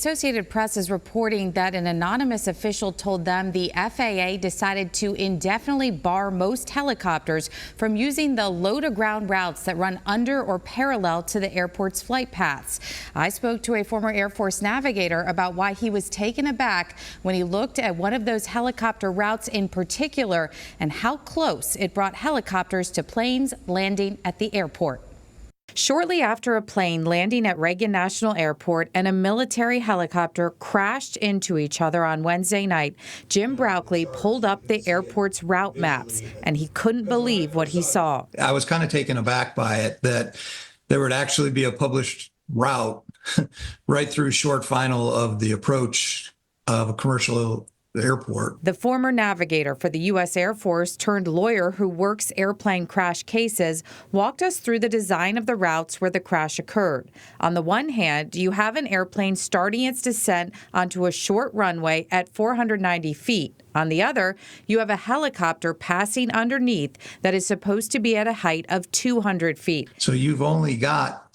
Associated Press is reporting that an anonymous official told them the FAA decided to indefinitely bar most helicopters from using the low-to-ground routes that run under or parallel to the airport's flight paths. I spoke to a former Air Force navigator about why he was taken aback when he looked at one of those helicopter routes in particular and how close it brought helicopters to planes landing at the airport. Shortly after a plane landing at Reagan National Airport and a military helicopter crashed into each other on Wednesday night, Jim Brownlee pulled up the airport's route maps, and he couldn't believe what he saw. I was kind of taken aback by it, that there would actually be a published route right through short final of the approach of a commercial airport. The former navigator for the U.S. Air Force turned lawyer who works airplane crash cases walked us through the design of the routes where the crash occurred. On the one hand, you have an airplane starting its descent onto a short runway at 490 feet. On the other, you have a helicopter passing underneath that is supposed to be at a height of 200 feet. So you've only got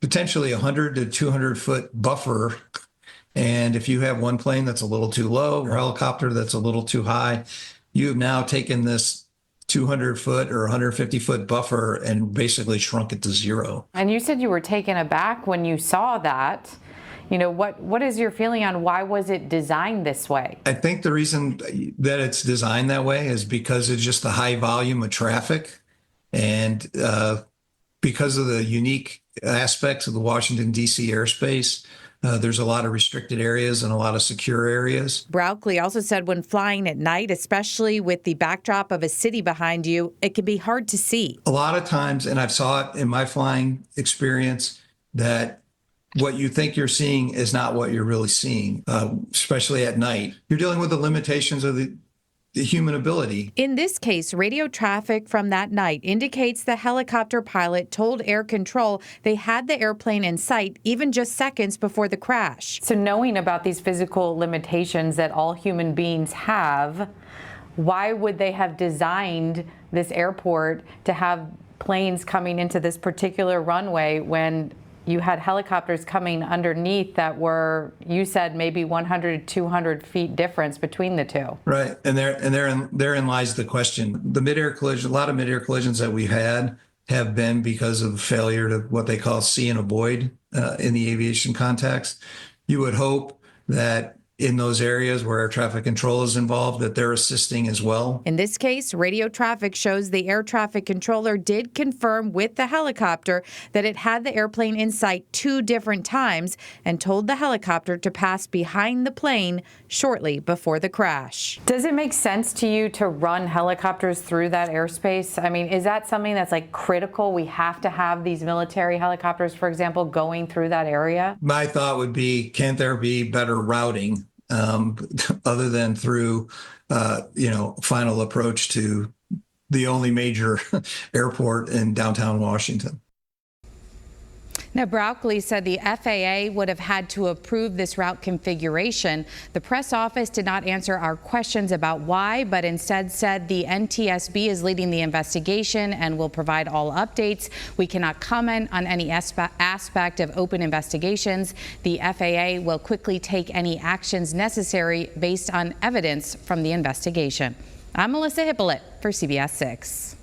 potentially 100 to 200 foot buffer. And if you have one plane that's a little too low or a helicopter that's a little too high, you've now taken this 200 foot or 150 foot buffer and basically shrunk it to zero. And you said you were taken aback when you saw that. You know, what is your feeling on why was it designed this way? I think the reason that it's designed that way is because it's just the high volume of traffic and because of the unique aspects of the Washington, D.C. airspace. There's a lot of restricted areas and a lot of secure areas. Brownlee also said when flying at night, especially with the backdrop of a city behind you, it can be hard to see. A lot of times, and I've saw it in my flying experience, that what you think you're seeing is not what you're really seeing, especially at night. You're dealing with the limitations of the human ability. In this case, radio traffic from that night indicates the helicopter pilot told air control they had the airplane in sight even just seconds before the crash. So knowing about these physical limitations that all human beings have, why would they have designed this airport to have planes coming into this particular runway when you had helicopters coming underneath that were, you said, maybe 100 to 200 feet difference between the two? Right, and therein lies the question. The mid-air collision, a lot of mid-air collisions that we've had have been because of failure to what they call see and avoid in the aviation context. You would hope that in those areas where air traffic control is involved, that they're assisting as well. In this case, radio traffic shows the air traffic controller did confirm with the helicopter that it had the airplane in sight 2 different times and told the helicopter to pass behind the plane shortly before the crash. Does it make sense to you to run helicopters through that airspace? I mean, is that something that's like critical? We have to have these military helicopters, for example, going through that area? My thought would be, can't there be better routing other than through, final approach to the only major airport in downtown Washington? Now, Brownlee said the FAA would have had to approve this route configuration. The press office did not answer our questions about why, but instead said the NTSB is leading the investigation and will provide all updates. We cannot comment on any aspect of open investigations. The FAA will quickly take any actions necessary based on evidence from the investigation. I'm Melissa Hippolyte for CBS 6.